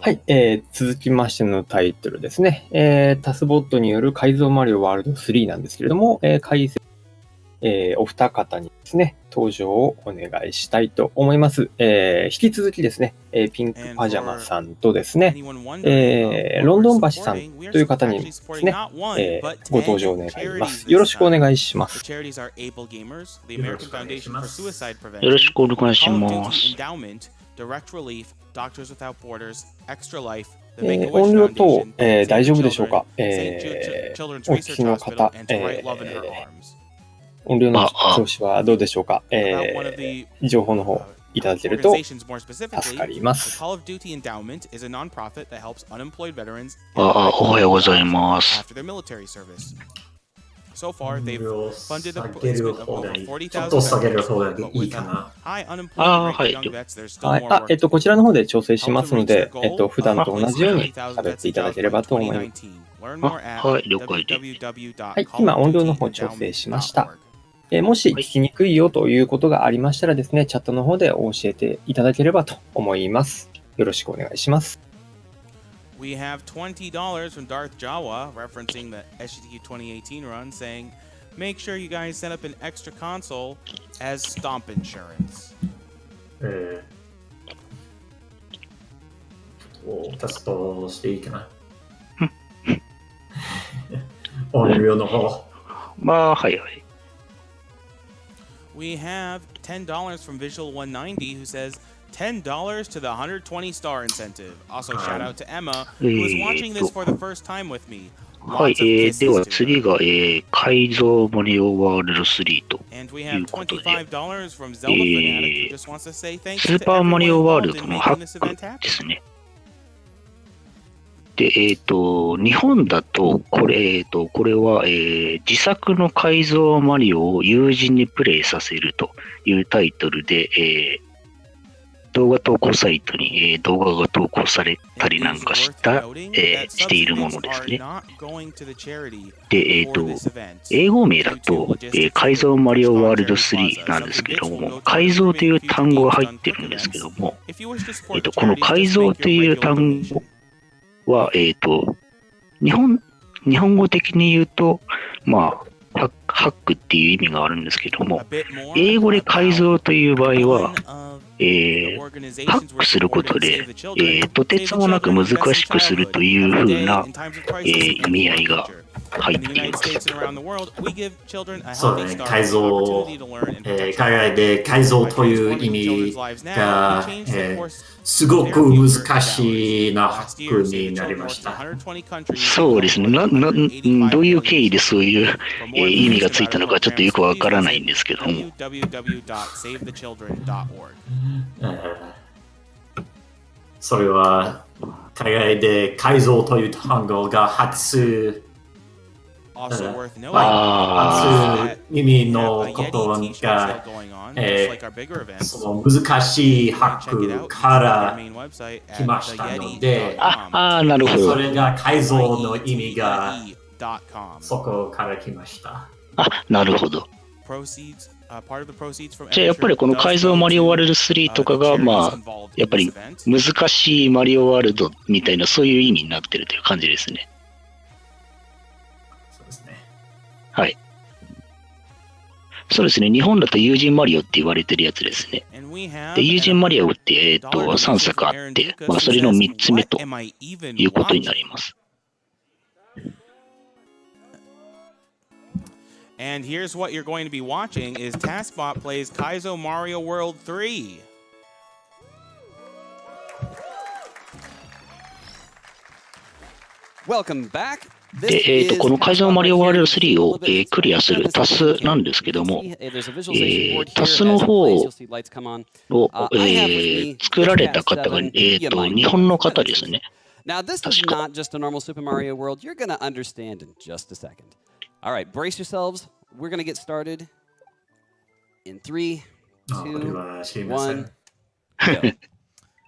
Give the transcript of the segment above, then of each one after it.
はい、続きましてのタイトルですね。TASBotによる改造マリオワールド3なんですけれども、解説、お二方にですね、登場をお願いしたいと思います。引き続きですね、ピンクパジャマさんとですね、ロンドン橋さんという方にですね、ご登場願います。よろしくお願いします。よろしくお願いします。音量等、大丈夫でしょうか、お聞きの方、音量の調子はどうでしょうか、情報の方いただけると助かります。おはようございます。ちょっと下げる方がいいかな。はい。はい。こちらの方で調整しますので、普段と同じように喋っていただければと思います。はい、了解です。はい、今音量の方調整しました。もし聞きにくいよということがありましたらですね、チャットの方で教えていただければと思います。よろしくお願いします。We have $20 from Darth Jawa referencing the SGDQ 2018 run saying, make sure you guys set up an extra console as stomp insurance. テストしていいかな。音量の方。まあ、はいはい。We have $10 from Visual 190 who says, $10 to the 120 star incentive. Also, shout out to Emma, who is watching this for the first time with me. はい、では次が、改造マリオワールド3ということで、スーパーマリオワールドのハックですね。で、日本だと、これは、自作の改造マリオを友人にプレイさせるというタイトルで、動画投稿サイトに、動画が投稿されたりなんかしているものですね。で、英語名だと、改造マリオワールド3なんですけども、改造という単語が入ってるんですけども、この改造という単語は、日本語的に言うと、まあ、ハックっていう意味があるんですけども、英語で改造という場合は、ハックすることで、とてつもなく難しくするというふうな、意味合いが入っています。そうね、改造、海外で改造という意味が、すごく難しいなハックになりました。そうですね。どういう経緯でそういう、意味がついたのかちょっとよくわからないんですけども。それは海外で改造という単語が初意味のことが、その難しいハックから来ましたので、なるほど。それが改造の意味がそこから来ました。なるほど。じゃあやっぱりこの改造マリオワールド3とかが、まあ、やっぱり難しいマリオワールドみたいなそういう意味になってるという感じですね。そうですね。はい。そうですね。日本だと友人マリオって言われてるやつですね。で、友人マリオって、3作あって、まあ、それの3つ目ということになります。And here's what you're going to be watching is TASBot plays Kaizo Mario World 3. Welcome back. で、この改造マリオワールド3を、クリアするタスなんですけども、タスの方を、作られた方が、日本の方ですね。Now, this is not just a normal Super Mario World. You're going to understand in just a second. All right, brace yourselves. We're going to get started in 3, 2, 1, go.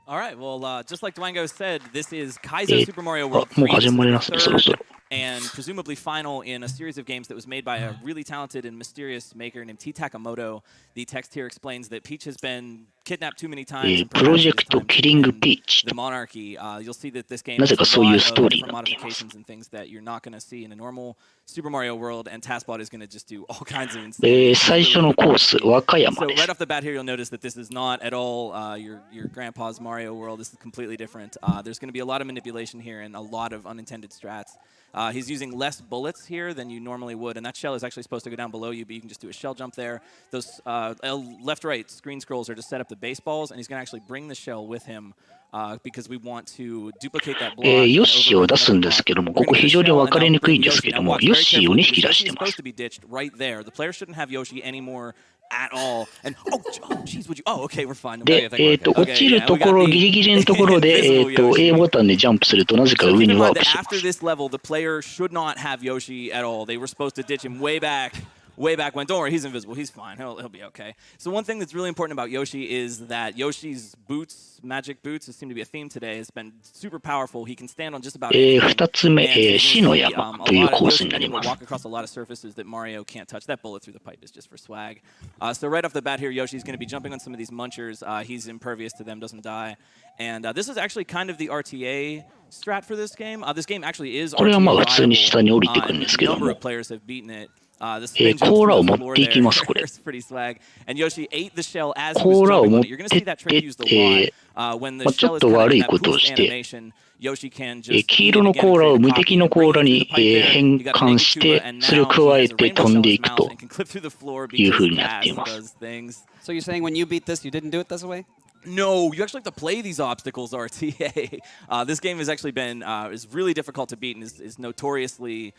All right, well, just like Dwango said, this is Kaizo Super Mario World 3. もう始まりますね、そろそろ。and presumably final in a series of games that was made by a really talented and mysterious maker named T. Takamoto. The text here explains that Peach has been kidnapped too many times. プロジェクトキリングピーチ The monarchy. You'll see that this game なぜかそういう has ス a トー lot リー of になっています modifications and things that you're not going to see in a normal Super Mario world, and TASBot is going to just do all kinds of insane. 最初のコース、和歌山 So です right off the bat here, you'll notice that this is not at all your grandpa's Mario world. This is completely different. There's going to be a lot of manipulation here and a lot of unintended strats. He's using less bullets here than you normally would, and that shell is actually supposed to go down below you, but you can just do a shell jump there. Those left-right screen scrolls are to set up the baseballs, and he's going to actually bring the shell with him because we want to duplicate that block. ヨッシーを出すんですけども、ここ非常に分かりにくいんですけども、ヨッシーを2匹出してます。 supposed to be ditched right there. The player shouldn't have Yoshi anymore at all. And oh, jeez, would you? Oh, okay, we're fine. で、落ちるところ、ギリギリのところで、A ボタンでジャンプするとなぜか上にワープします。 After this level, the player should not have Yoshi at all. They were supposed to ditch him way back when. Don't worry, he's invisible. He's fine. He'll be okay. So one thing that's really important about Yoshi is that Yoshi's boots, magic boots, seem to be a theme today, has been super powerful. He can stand on just about anything. 2つ目、死の山というコースになります。 Walk across a lot of surfaces that Mario can't touch. That bullet through the pipe is just for swag. So right off the bat here, Yoshi's going to be jumping on some of these munchers. He's impervious to them, doesn't die. And this is actually kind of the RTA strat for this game. This game actually is これはまあ RTA 普通に下に降りていくん viable. ですけど A number も of、players have beaten it. The コーラを持っていきます、これ。 It's pretty swag. And Yoshi ate the shell as he コー was ラを jumping 持 on っ it. You're going to て see っ that trick て、 used a lot. When the ちょ shell っ is と kind of 悪 in い that ことを poof して、 animation, Yoshi can just 黄色のコーラを無敵のコーラに変換して、それを加えて飛んでいくという風になっています。 So you're saying when you beat this, you didn't do it this way? No, you actually have to play these obstacles, RTA. This game has actually been is really difficult to beat and is notoriously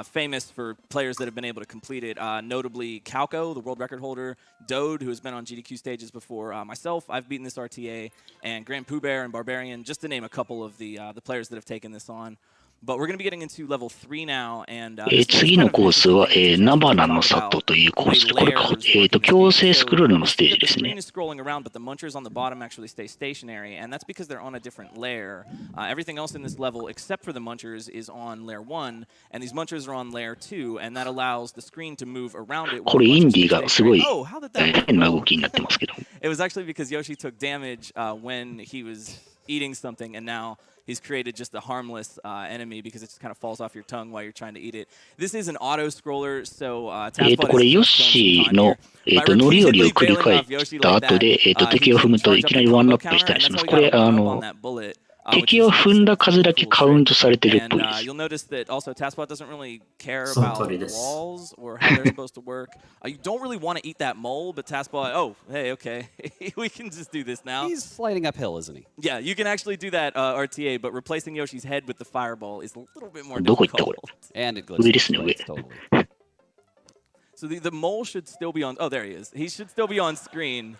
famous for players that have been able to complete it. Notably, Calco, the world record holder, Dode, who has been on GDQ stages before. Myself, I've beaten this RTA, and Grand Pooh Bear and Barbarian, just to name a couple of the players that have taken this on. But we're going to be getting into level 3 now, and 次のコースは、ナバナの里というコースで、これか、強制スクロールのステージですね。 The screen is scrolling around, but the munchers on the bottom actually stay stationary, and that's because they're on a different layer. Everything else in this level, except for the munchers, is on layer 1, and these munchers are on layer 2, and that allows the screen to move around it. これインディがすごい変な動きになってますけど。 It was actually because Yoshi took damage when he was eating something, and now he's created just a harmless enemy because it just kind of falls off your tongue while you're trying to eat it. This is an auto-scroller, so TASBot これヨッシーの乗り降りを繰り返した後で敵を踏むといきなりワンラップしたりします。これ敵を踏んだ数だけカウントされてるっぽいです。 You'll notice that also TASBot doesn't really care about walls or how they're supposed to work. You don't really want to eat that mole, but TASBot, oh, hey, okay, we can just do this now. He's sliding uphill, isn't he? Yeah, you can actually do that RTA, but replacing Yoshi's head with the fireball is a little bit more どこ行ったこ difficult. れ And it glitches. 上ですね、上。 Totally. So the mole should still be on. Oh, there he is. He should still be on screen.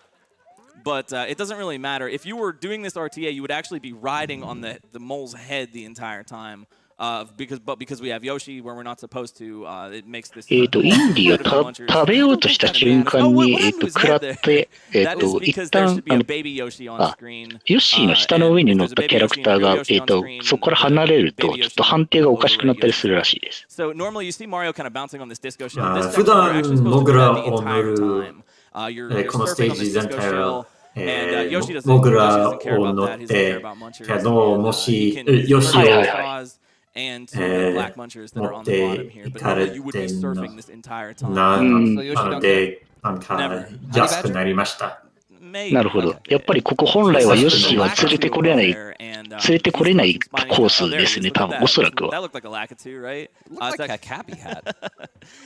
But it doesn't really matter. If you were doing this RTA, you would actually be riding on the mole's head the entire time. Because we have Yoshi where we're not supposed to, it makes this. インディを食べようとした瞬間に、食らって、一旦、ヨッシーの下の上に乗ったキャラクターが、そこから離れると、ちょっと判定がおかしくなったりするらしいです。So normally you see Mario kind of bouncing on this disco shell. 普段、モグラを乗る、このステージ全体は、モグラを乗って、もし、ヨシを、持っていかれてなので、なんか安くなりました。なるほど。やっぱりここ本来はヨッシーは連れてこれないコースですね、多分おそらくは。Looks like a cappy hat.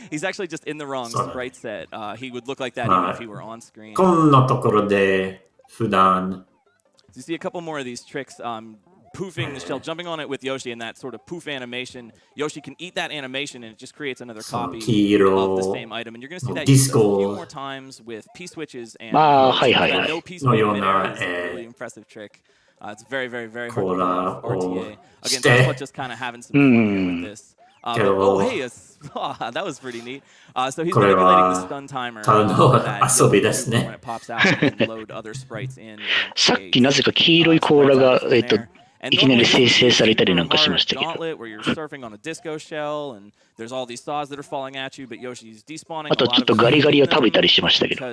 He's actually just in the wrong sprite set. He would look like that even if he were on screen. こんなところで普段。So you see a couple more of these tricks. Poofing the shell, jumping on it with Yoshi, and that sort of poof animation. Yoshi can eat that animation, and it just creates another copy of the same item. And you're going to see that used a few more times with P-switches and no P-switch in there. It's a really impressive trick. It's very, very, very hard to RTA. Again, TASBot just kind of having some fun with this. Oh, hey, that was pretty neat. So he's manipulating the stun timer when it pops out and load other sprites in. さっきなぜか黄色い甲羅が、いきなり生成されたりなんかしましたけど。あとちょっとガリガリを食べたりしましたけど。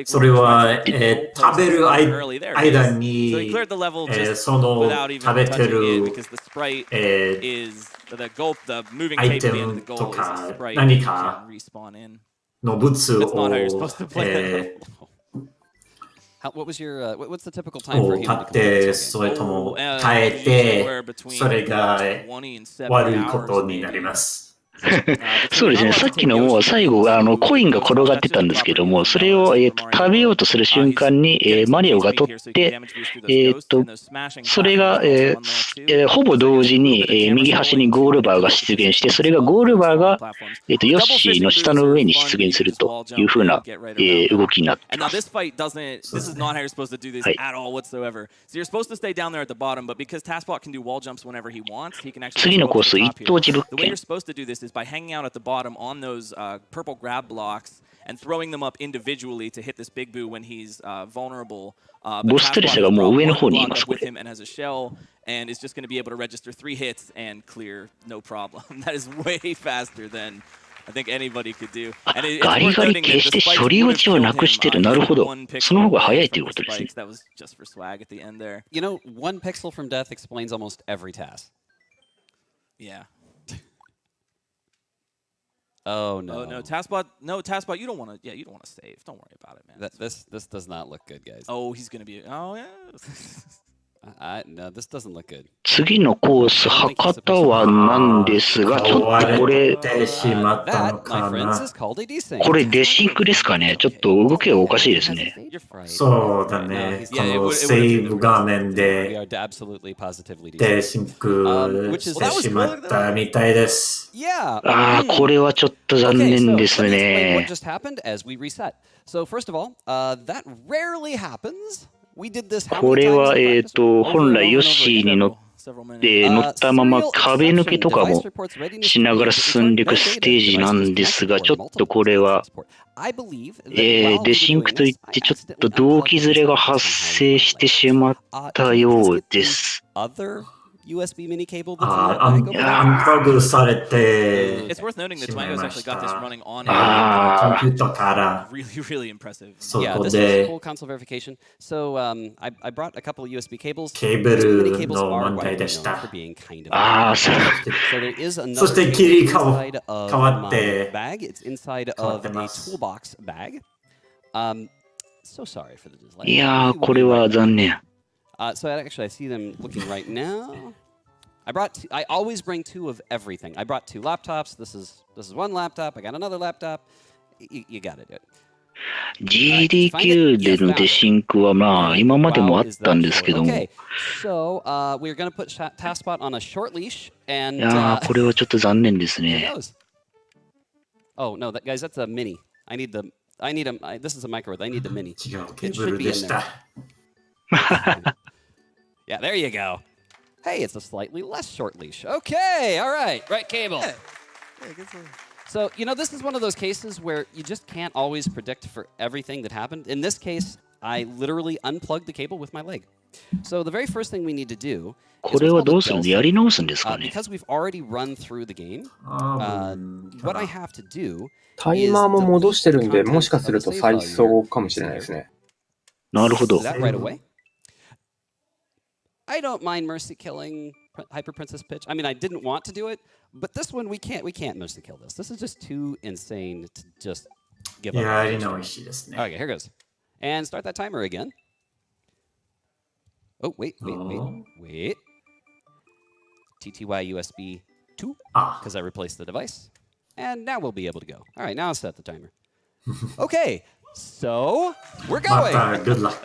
それは、食べる間に、その食べてる、アイテムとか何かの物を、what's the typical time for a 買 human っ to て、それとも変えて、それが悪いことになります。そうですね。さっきのもう最後、コインが転がってたんですけども、それを、食べようとする瞬間に、マリオが取って、それが、ほぼ同時に、右端にゴールバーが出現して、それがゴールバーが、ヨッシーの下の上に出現するというふうな、動きになっています。次のコース、一等地物件。by hanging out at the bottom on those purple grab blocks and throwing them up individually to hit this big boo when he's vulnerable. ボストレスがもう上の方にいます、これ。And has a shell and is just going to be able to register 3 hits and clear no problem. That is way faster than I think anybody could do. ガリガリ決して処理落ちをなくしてる。なるほど。その方が早いということですね。You know, 1 pixel from death explains almost every task. Yeah. Oh no! Oh no, TASBot, you don't want to. Yeah, you don't want to save. Don't worry about it, man. This does not look good, guys. Oh, he's gonna be. Oh yeah. No, this doesn't look good. 次のコース、博多湾なんですが、ちょっとこれ、これデシンクですかね。ちょっと動きがおかしいですね。そうだね。このセーブ画面でデシンクしてしまったみたいです。ああ、これはちょっと残念ですね。So first of all, that rarely happens. これは、本来ヨッシーに乗ったまま壁抜けとかもしながら進んでいくステージなんですが、ちょっとこれは、デシンクといってちょっと動機ずれが発生してしまったようです。USB mini cable アンプラグされて It's worth noting that Dwango's actually got this running on コンピューターから really impressive. そこ this で is full console verification. So I brought a couple of USB cables. ケーブルの問題でした。For being kind of そう so there is another そして切り替わ inside of 変わって my bag. It's inside 変わっ of て a ます toolbox bag. So sorry for the delay. いやー、これは残念。So actually, I see them looking right now. I always bring 2 of everything. I brought 2 laptops. This is 1 laptop. I got another laptop. You got to do it. GDQ でのデシンクはまあ今までもあったんですけども。Okay, so we're going to put TASBot on a short leash and いやー、これはちょっと残念ですね。 Oh no, guys, that's a mini. This is a microwave. I need the mini. 違うケーブルでした。Yeah, there you go. Hey, it's a slightly less short leash. Okay, all right. Right cable. So, you know, this is one of those cases where you just can't always predict for everything that happened. In this case, I literally unplugged the cable with my leg. So the very first thing we need to do これはどうするの？やり直すんですかね？ because we've already run through the game, what I have to do タイマーも戻してるんで、もしかすると再走かもしれないですね。なるほど。 that right away. I don't mind mercy killing Hyper Princess Pitch. I mean, I didn't want to do it, but this one we can't mercy kill this. This is just too insane to just give up. やり直しですね。 Okay, here goes. And start that timer again. Oh, wait. TTY USB 2, because I replaced the device. And now we'll be able to go. All right, now I'll set the timer. Okay, so we're ま going. た good luck.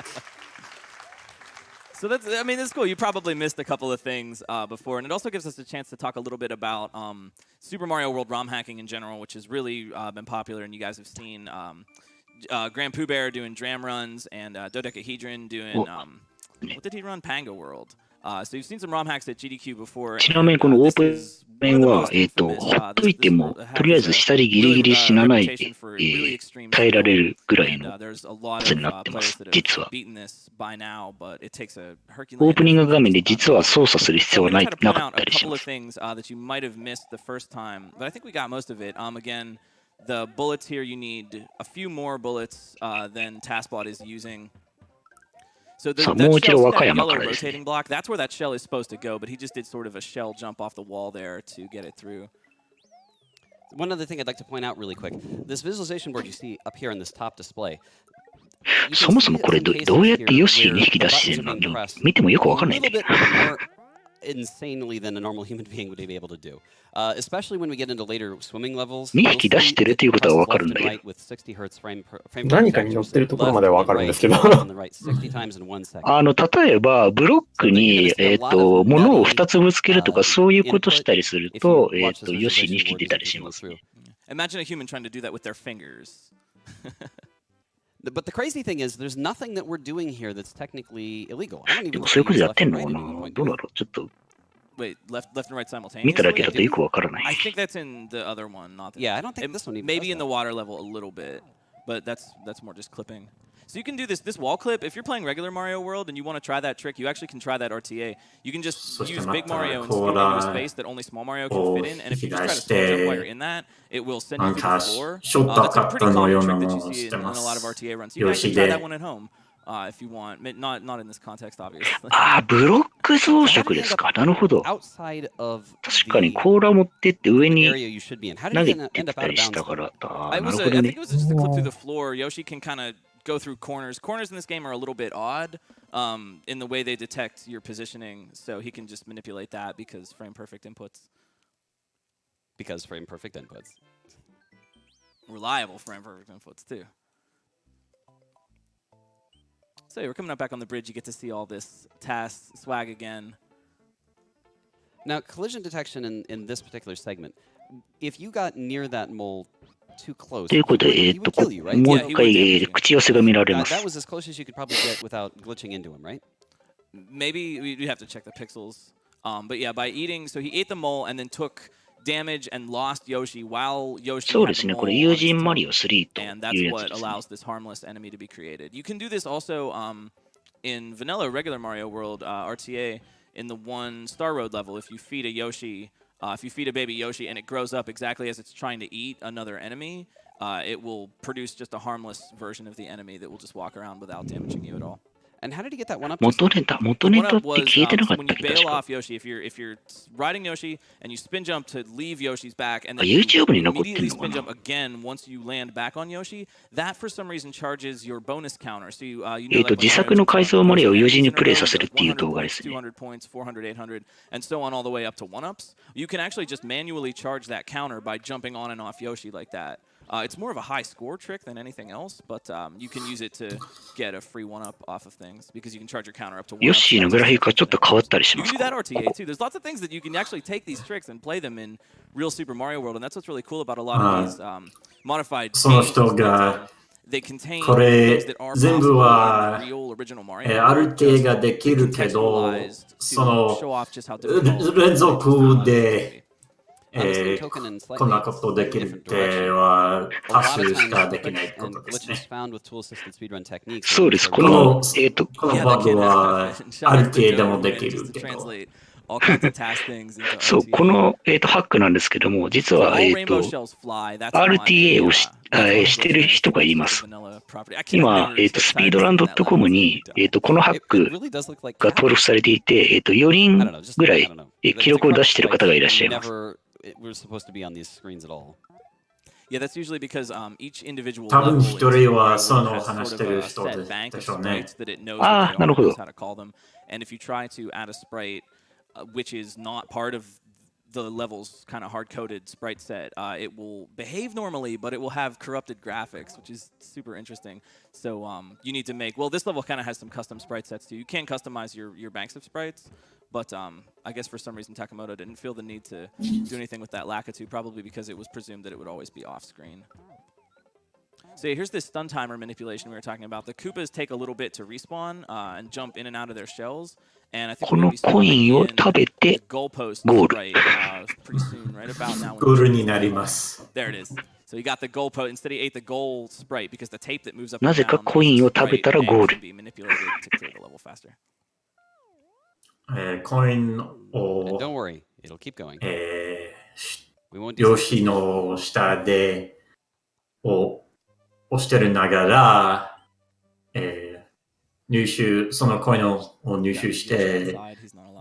So that's cool. You probably missed a couple of things before, and it also gives us a chance to talk a little bit about Super Mario World ROM hacking in general, which has really been popular, and you guys have seen Grand Pooh Bear doing dram runs and Dodecahedron doing what did he run? Pango World. So you've seen some ROM hacks at GDQ before. ちなみにこのオープン面は、ほっといても、とりあえず下でギリギリ死なないで、耐えられるぐらいの数になってます、実は。オープニング画面で実は操作する必要はなかったりします。The bullets here, you need a few more bullets than TASBot is using. So that shell, that yellow rotating block, that's where that shell is supposed to go, but he just did sort of a shell jump off the wall there to get it through. One other thing I'd like to point out really quick. This visualization board you see up here in this top display. そもそもこれどうやってヨッシーに引き出してるのに見てもよくわかんないね。insanely than a normal human being would be able to do. Especially when we get into later swimming levels. 2匹出してるということはわかるんだけど。何かに乗ってるところまではわかるんですけど。例えば、ブロックに、物を2つぶつけるとか、そういうことしたりすると、ヨッシー2匹出たりします。Imagine a human trying to do that with their fingers. But the crazy thing is, there's nothing that we're doing here that's technically illegal. でもそういうことやってんのかな。どうだろう。ちょっと。Wait, left and right simultaneously. 見ただけだとよくわからない。I think that's in the other one, not the. Yeah, I don't think this one even. Maybe in the water level a little bit, but that's more just clipping. So you can do this wall clip. If you're playing regular Mario World and you want to try that trick, you actually can try that RTA. You can just use Big Mario and scoot into a space that only Small Mario can fit in. And if you just try to slow jump while you're in that, it will send you to the floor. That's a pretty common trick that you see in a lot of RTA runs. So you can actually try that one at home. If you want, not in this context, obviously. ブロック増殖ですか。なるほど。確かに甲羅持ってって上に投げてたりしたから。なるほどね。I think it was just a clip through the floor. Yoshi can kind of go through corners. Corners in this game are a little bit odd in the way they detect your positioning, so he can just manipulate that because frame perfect inputs. Reliable frame perfect inputs too. So we're coming up back on the bridge. You get to see all this TAS swag again. Now, collision detection in this particular segment, if you got near that mole too close, ということで、もう一回、口寄せが見られます。That was as close as you could probably get without glitching into him, right? Maybe we have to check the pixels. But yeah, by eating, so he ate the mole and then took damage and lost Yoshi while Yoshi had the mole on his team. And that's what allows this harmless enemy to be created. You can do this also in vanilla regular Mario World RTA in the 1 Star Road level. If you feed a Yoshi, if you feed a baby Yoshi and it grows up exactly as it's trying to eat another enemy, it will produce just a harmless version of the enemy that will just walk around without damaging you at all. And how did he get that one up? 元ネタって聞いてなかったっけ、確か。Yoshi, if you're riding Yoshi and you spin jump to leave Yoshi's back and then YouTube you immediately spin jump again once you land back on Yoshi, that for some reason charges your bonus counter. So you know, like 自作の改造マリオを友人にプレイさせるっていう動画ですね。200 points, 400, 800, and so on all the way up to 1-ups. You can actually just manually charge that counter by jumping on and off Yoshi like that. It's more of a high score trick than anything else, but you can use it to get a free 1-up off of things because you can charge your counter up to 1-up. ヨッシーのグラフィックはちょっと変わったりします。You can do that RTA too. There's lots of things that you can actually take these tricks and play them in real Super Mario World, and that's what's really cool about a lot of these modified games. その人が They contain これ things that are 全部 possible は in real original Mario. ある程度ができるけど、その連続でこんなことできるっては多数しかできないことですね。そうです。このバグはある程度もできるけど。そう、この、ハックなんですけども、実は、RTA をしてる人がいます。今、スピードラン .com に、このハックが登録されていて、4人ぐらい記録を出している方がいらっしゃいます。Yeah, that's usually because each individual 多分一人はその話してる人でしょうね。ああ、なるほど。And if you try to add a sprite which is not part of the level's kind of hard-coded sprite set, it will behave normally, but it will have corrupted graphics, which is super interesting. So you need to make, well, this level kind of has some custom sprite sets too. You can customize your banks of sprites, but I guess for some reason Takamoto didn't feel the need to do anything with that Lakitu, probably because it was presumed that it would always be off-screen. So here's this stun timer manipulation we were talking about. The Koopas take a little bit to respawn and jump in and out of their shells. And I think このコインを食べて goalpost ゴール。 right pretty soon, right about now. ゴールになります。There it is. So you got the goalpost. Instead, he ate the goal sprite because the tape that moves up な and ぜか down コインを食べたらゴー can ル。 be manipulated to clear the level faster. コイン And を don't worry, it'll keep going. We won't do 用紙の下で押してるながら、そのコインを入手して、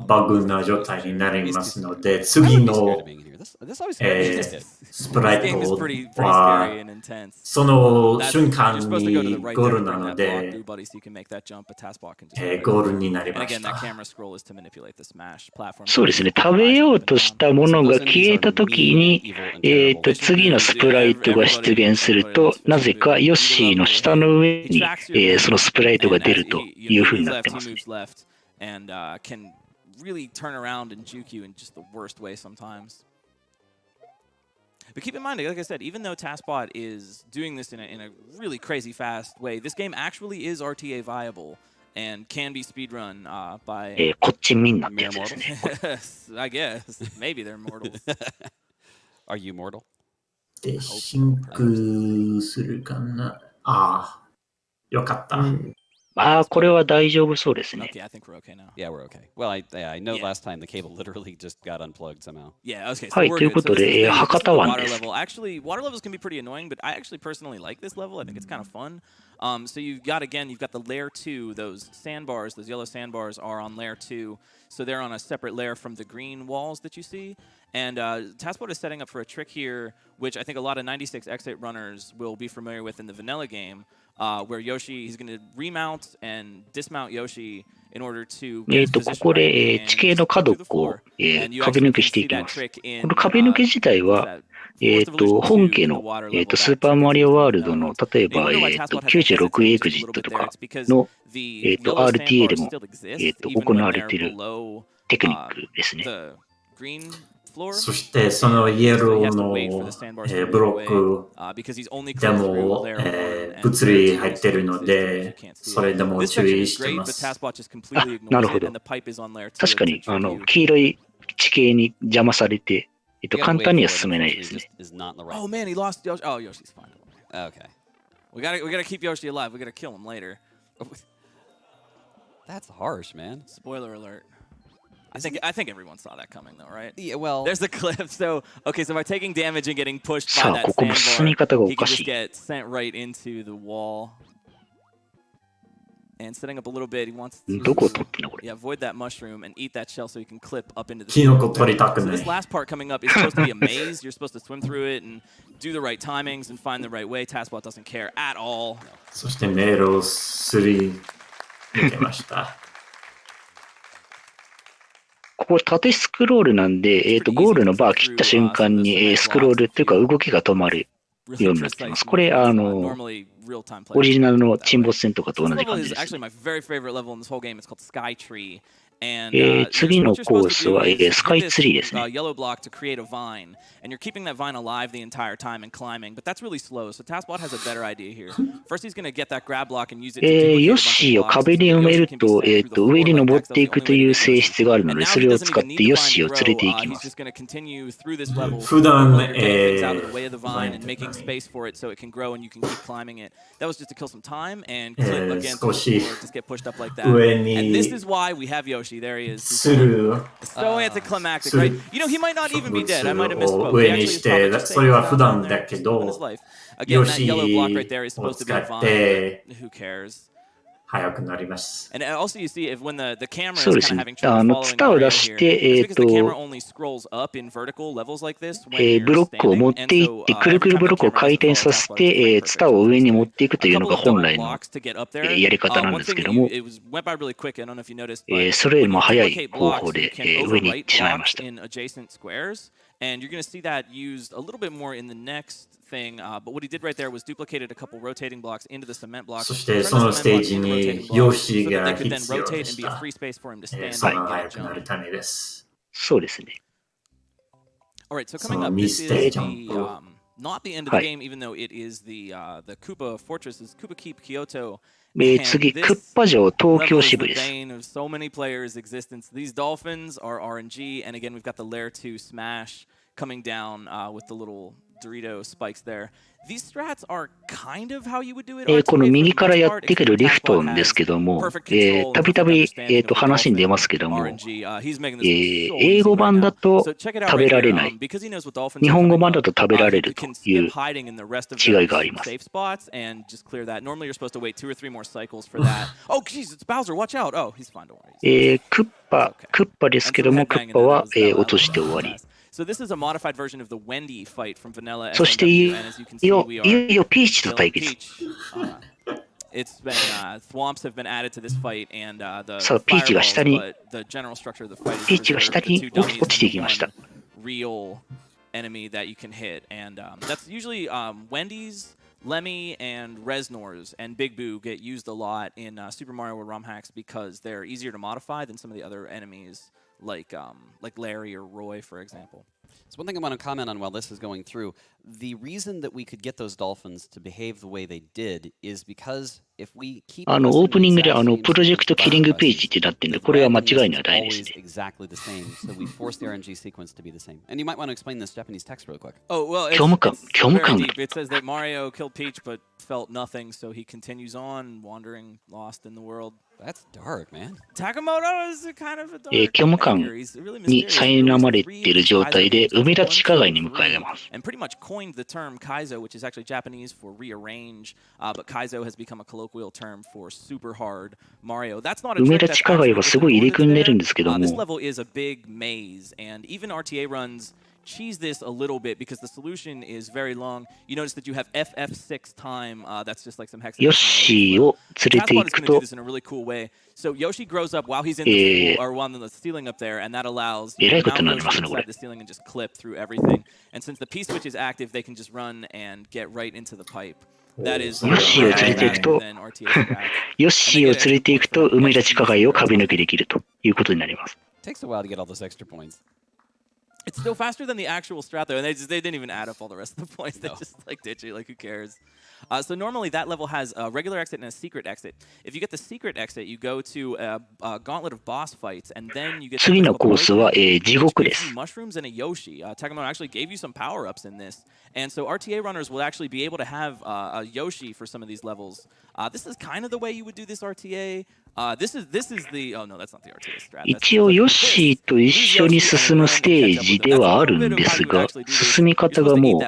バグな状態になりますので、次のスプライトはその瞬間にゴールなので、ゴールになりました。そうですね。食べようとしたものが消えたときに、次のスプライトが出現すると、なぜかヨッシーの下の上に、そのスプライトが出るというふうになってます。Really turn around and juke you in just the worst way sometimes. But keep in mind, like I said, even though TASBot is doing this in a really crazy fast way, this game actually is RTA viable and can be speedrun by こっちみんなってやつですね。I guess. Maybe they're mortals. Are you mortal? で、シンクするかな。よかった。これは大丈夫そうですね。Okay, I think we're okay now. Yeah, we're okay. Well, I know last time the cable literally just got unplugged somehow. Yeah, okay. So はい、 we're という good. こ So と this is で、 the 博多湾 water です。 level. Actually, water levels can be pretty annoying, but I actually personally like this level. I think it's kind of fun. So you've got the layer 2, those sandbars, those yellow sandbars are on layer 2. So they're on a separate layer from the green walls that you see. And TASBot is setting up for a trick here, which I think a lot of 96X8 runners will be familiar with in the vanilla game, where Yoshi, he's going to remount and dismount Yoshi in order to get his こ position こ right で、 and 地形の角 through the っこを floor. And you 壁 actually 抜け can してい see き that ます。 trick in この壁抜け自体は、本家の、スーパーマリオワールドの、例えば、96エグジットとかの、RTA でも、行われているテクニックですね。そしてそのイエローのブロックでも物理入ってるので、それでも注意してます。なるほど。確かに、黄色い地形に邪魔されて、簡単には進めないですね。Oh man, he lost Yoshi. Oh, Yoshi's fine. Okay. We gotta keep Yoshi alive. We gotta kill him later. That's harsh, man. Spoiler alert. I think everyone saw that coming though, right? Yeah, well, there's a clip. So by taking damage and getting pushed by that ここも進み方が sandbar, お he か can し just い。get sent right into the wall. And setting up a little bit, he wants to どこを取ってんのこれ。 avoid that mushroom and eat that shell so he can clip up into the キノコ取りたく So ない this。last part coming up is supposed to be a maze. You're supposed to swim through it and do the right timings and find the right way. TASBot doesn't care at all. そして迷路をすり抜けました。ここ縦スクロールなんで、ゴールのバー切った瞬間に、スクロールっていうか動きが止まるようになってます。これ、オリジナルの沈没船とかと同じ感じです。次のコースは、スカイツリーですね。And you're keeping that vine alive the entire time and climbing, but that's really slow. So TASBot has a better idea here. First, he's going to get that grab block and use it to duplicate a bunch of blocks. ヨッシーを壁に埋めると、上に登っていくという性質があるので、それを使ってヨッシーを連れていきます。普段、少し上にする。So anticlimactic, right? You know, he might not even be dead. I might have misspoke. 上にして、それは普段だけど、Again, that yellow block right there is supposed to be a vine. Who cares? 速くなります。And also you see if when the camera is そうで kind す of ね。 having trouble following ツタを the 出 rail し here, て、it's because the camera only scrolls up in vertical levels like this when you're ブロックを持っていって、くるくるブロックを回転させて、ツタを上に持っていくというのが本来のやり方なんですけども、それよりも早い方法で上に行ってしまいました。And you're going to see that used a little bit more in the next thing. But what he did right there was duplicated a couple rotating blocks into the cement blocks. そしてそのステージにヨッシーが必要でした。その速くなるためです。そうですね。All right, so coming up, this is the not the end of the game, even though it is the Koopa Fortresses, Koopa Keep Kyoto. 次、クッパ城東京支部です。Of so many players' existence. These dolphins are RNG, and again, we've got the Lair 2 Smash coming down with the little Dorito spikes there. These strats are kind of how you would do it. この右からやってくるリフトンですけども、たびたび話に出ますけども、英語版だと食べられない、日本語版だと食べられるという違いがあります。クッパですけども、クッパは落として終わり。So this is a modified version of the Wendy fight from Vanilla. そしていよいよピーチと対決。It's been thwomps have been added to this fight, and the さあピーチが下に the general structure of the fight is ピーチが下に落ちていきました。Real enemy that you can hit, and that's usually Wendy's, Lemmy, and Resnor's and Big Boo get used a lot in Super Mario World ROM hacks because they're easier to modify than some of the other enemies. Like Larry or Roy, for example. So one thing I want to comment on while this is going through, the reason that we could get those dolphins to behave the way they did is because if we keep オープニングでプロジェクトキリングページってなってるんで、これは間違いのはないですね。Exactly the same, so we force the RNG sequence to be the same. And you might want to explain this Japanese text real quick. Oh well, it's very deep. It says that Mario killed Peach but felt nothing, so he continues on wandering, lost in the world. That's dark, man. Takamoto is kind of a dark 虚無感に苛まれている状態で埋め立ち地下街に向かいます。And pretty much coined the term Kaizo, which is actually Japanese for rearrange, but Kaizo has become a colloquial term for super hard Mario. That's not a trick that's actually this level is a big maze, and even RTA runs cheese this a little bit because the solution is very long. You notice that you have FF6 time. That's just like some hex. ヨッシーを連れていくと、So Yoshi grows up while he's in the or on the ceiling up there, and that allows you to mount Yoshi inside the ceiling and just clip through everything. And since the P switch is active, they can just run and get right into the pipe. That is ヨッシーを連れていくと、ヨッシーを連れていくと埋め立ち地下街を壁抜けできるということになります。Takes a while to get all those extra points. It's still faster than the actual strat, though, and they didn't even add up all the rest of the points. They just like ditch it, like who cares? So normally that level has a regular exit and a secret exit. If you get the secret exit, you go to a gauntlet of boss fights, and then you get 次のコースは地獄です。mushrooms and a Yoshi. Takamoto actually gave you some power-ups in this, and so RTA runners will actually be able to have a Yoshi for some of these levels. This is kind of the way you would do this RTA. This is the oh no, that's not the RTA strat. 一応ヨッシーと一緒に進むステージではあるんですが、進み方がもう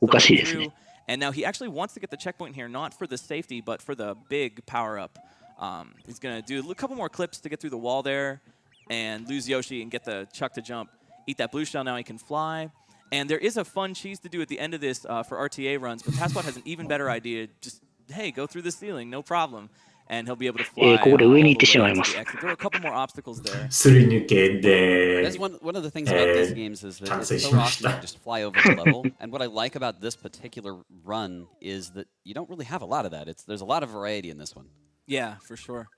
おかしいですね。And now he actually wants to get the checkpoint here, not for the safety, but for the big power-up. He's going to do a couple more clips to get through the wall there and lose Yoshi and get the Chuck to jump. Eat that blue shell, now he can fly. And there is a fun cheese to do at the end of this for RTA runs, but TASBot has an even better idea. Just, hey, go through the ceiling, no problem. And he'll be able to fly. ここで上に行ってしまいます。There are a couple more obstacles there. すり抜けで、That's one of the things about these games is that it's so awesome to just fly over the level. And what I like about this particular run is that you don't really have a lot of that. There's a lot of variety in this one. Yeah, for sure.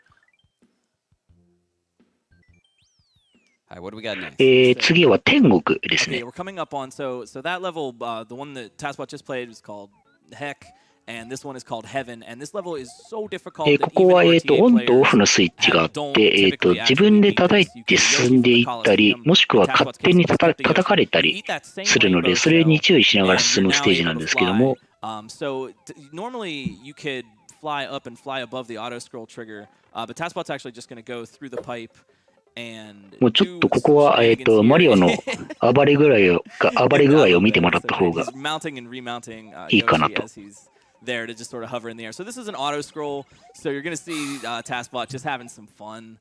All right, what do we got next? 次は天国ですね。Okay, we're coming up on so that level, the one that TASBot just played was called Heck. And this one is called Heaven, and this level is so difficult that ここはオンとオフのスイッチがあって、自分で叩いて進んでいったり、もしくは勝手に叩かれたりするので、それに注意しながら進むステージなんですけども。So normally you could fly up and fly above the auto scroll trigger, but TASBot's actually just going to go through the pipe. もうちょっとここはマリオの暴れ具合を見てもらった方がいいかなと。There to just sort of hover in the air. So this is an auto scroll, so you're going to see TASBot just having some fun.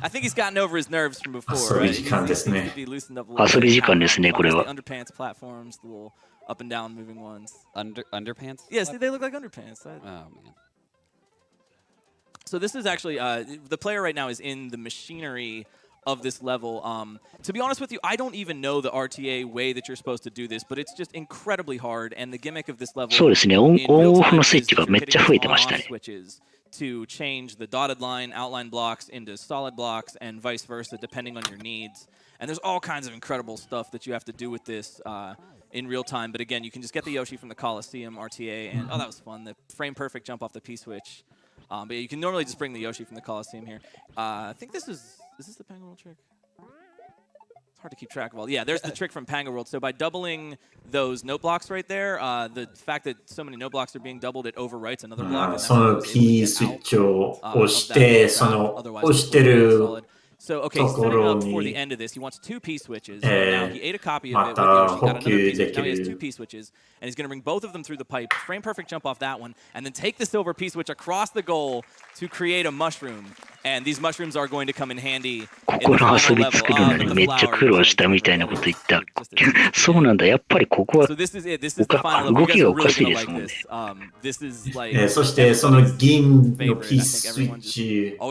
I think he's gotten over his nerves from before, right? 遊び時間ですね、これは。Underpants platforms, the little up and down moving ones. Underpants? Yes, they look like underpants. Oh, man. So this is actually, the player right now is in the machinery of this level. To be honest with you, I don't even know the RTA way that you're supposed to do this, but it's just incredibly hard, and the gimmick of this level そうですね、オンオフのスイッチがめっちゃ増えてましたね。To change the dotted line, outline blocks into solid blocks, and vice versa, depending on your needs. And there's all kinds of incredible stuff that you have to do with this in real time. But again, you can just get the Yoshi from the Coliseum RTA, and oh, that was fun. The frame perfect jump off the P-switch. But yeah, you can normally just bring the Yoshi from the Coliseum here. I think this is this the Panga World trick? It's hard to keep track of all. Yeah, there's the trick from Panga World. So by doubling those note blocks right there, the fact that so many note blocks are being doubled, it overwrites another block. その P スイッチを押して、その押してる So, okay, setting up for the end of this, he wants 2 P switches. Now he ate a copy of it with Yoshi, got another P switch. Now he has 2 P switches, and he's going to bring both of them through the pipe, frame perfect jump off that one, and then take the silver P switch across the goal to create a mushroom. And these mushrooms are going to come in handy. ここの遊び作るのにめっちゃ苦労したみたいなこと言った。そうなんだ、やっぱりここは動きがおかしいですもんね。そしてその銀のピーススイッチが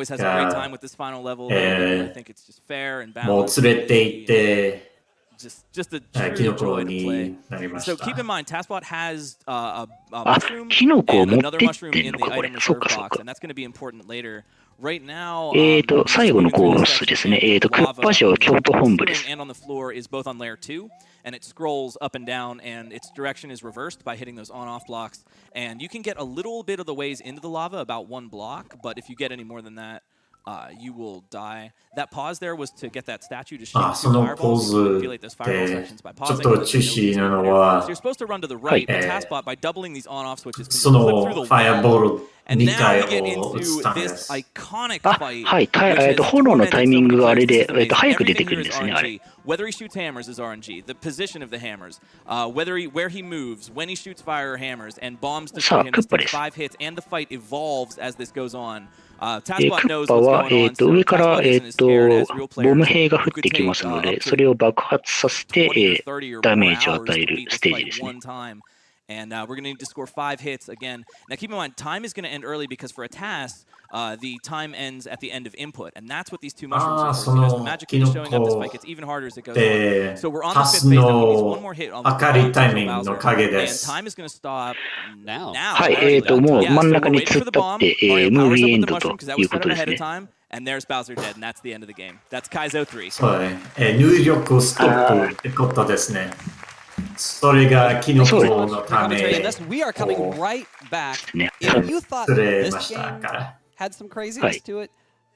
もう連れて行って、Just a true joy to play. So keep in mind, TASBot has a mushroom and another mushroom in the item reserve box, and that's going to be important later. Right now, 最後のコースですね。クッパ城京都本部です。 and on the floor is both on layer 2, and it scrolls up and down, and its direction is reversed by hitting those on-off blocks. And you can get a little bit of the ways into the lava, about 1 block, but if you get any more than that, you will die. That pause there was to get that statue to shoot fireballs, to manipulate those fireball sections by pausing. So you're supposed to run to the right, but TASBot, by doubling these on-off switches, can flip through the wall. And now we get into this iconic fight. はい、炎のタイミングがあれで、早く出てくるんですね、あれ。 Whether he shoots hammers is RNG. The position of the hammers, where he moves, when he shoots fire hammers, and bombs to shoot him. It's 5 hits, and the fight evolves as this goes on. クッパは、上から、ボム兵が降ってきますので、それを爆発させて、ダメージを与えるステージですね。 And we're going to need to score 5 hits again. Now, keep in mind, time is going to end early because for a task, the time ends at the end of input. And that's what these 2 mushrooms are for. As the magic is showing up, this fight gets even harder as it goes on. So we're on the 5th phase. Now we need 1 more hit on the Bowser. And time is going to stop now. はい、もう真ん中に突っ立って、ムービーエンドということですね。 And there's Bowser dead, and that's the end of the game. That's Kaizo 3. そうね。入力ストップってことですね。 それがキノコのため。 We are coming right back. If you thought this game had some craziness to it,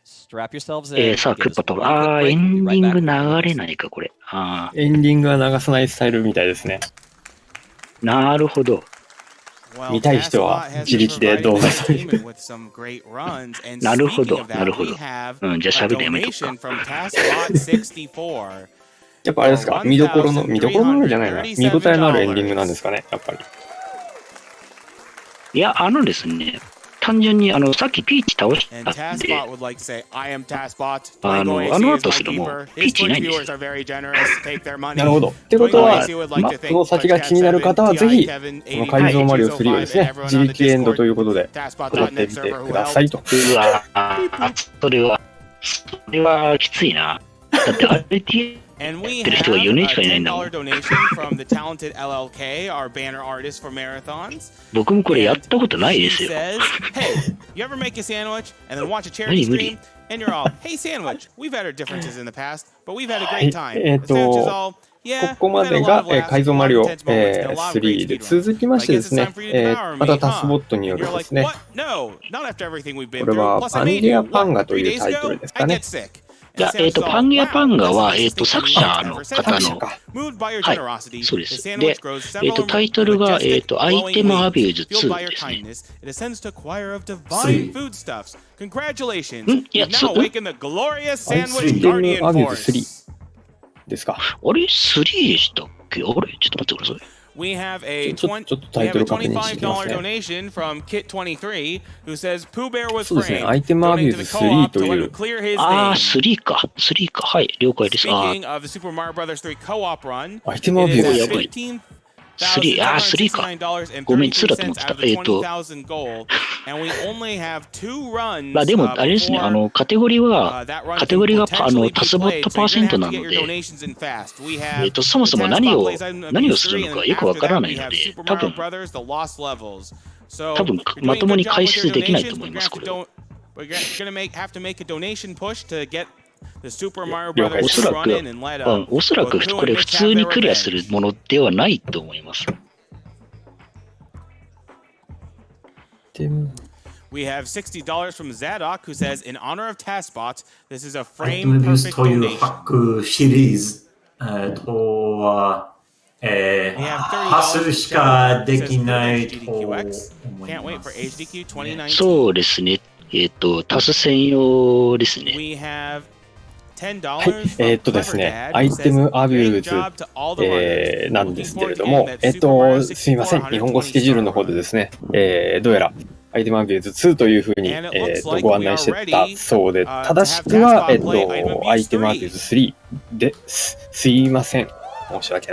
strap yourselves in. さあ、クッパと、エンディング流れないか、これ。エンディングは流さないスタイルみたいですね。なるほど。見たい人は自力で動画撮り。なるほど、なるほど。うん、じゃあ喋るやめとくか。やっぱあれですか、見どころのあるじゃないな、見応えのあるエンディングなんですかね、やっぱり。いや、ですね、単純にさっきピーチ倒したんで、後するもピーチいないんですよ。なるほど。ってことは、その先が気になる方はぜひ、この改造マリオ3をですね、自力エンドということで、使ってみてくださいと。うわそれはきついな。だってRTA And we have a $10 donation from the talented LLK, our banner artist for marathons. 僕もこれやったことないですよ。 He says, hey, you ever make a sandwich and then watch a charity stream and you're all, hey, sandwich, we've had our differences in the past, but we've had a great time. The sandwich is all, ここまでが改造マリオ3で、続きましてですね、またタスボットによるですね、これはパンゲアパンガというタイトルですかね。いや、パンゲアパンガは、作者の方の、はい、そうです。で、タイトルが、アイテムアビューズ2ですね。いや、アイテムアビューズ3ですか。あれ ?3 でしたっけ？あれちょっと待ってください。We have a $25 donation from Kit23 who says Pooh Bear was framed. Donating to the co-op to let him clear his name. 3か。3か。はい、了解です。Speaking of the Super Mario Bros. 3 co-op run, アイテムアビューズ3 3か。ごめん、2だと思ってた。まあでも、あれですね、カテゴリーが、タスボットパーセントなので、そもそも何をするのかよくわからないので、多分まともに解説できないと思います、これ。The Super Mario 了解 Brothers です。おそら run く、in and let おそらくこれ普通にクリアするものではないと思います。ア We have $60 from Zadok who says, in honor of TASBot, this is a イテム frame ビュース perfect という donation. ハックシリーズとは、ハッスルしかできないと思い Can't ま wait for す。 HDQ 2019. そうですね。タス専用ですね。 We have $10はい、 from です Clever ね、 Dad ア who イテ says, ムアビュ great ーズ、 job to all the runners. なんです Looking けれ forward ど to も、 getting that Super Mario すいません、日本語スケジュールの方で 120ですね、どうやらアイテムアビューズ2というふうに、ご案内してたそうで、正しくは、アイテムアビューズ3ですいません。申し訳ない。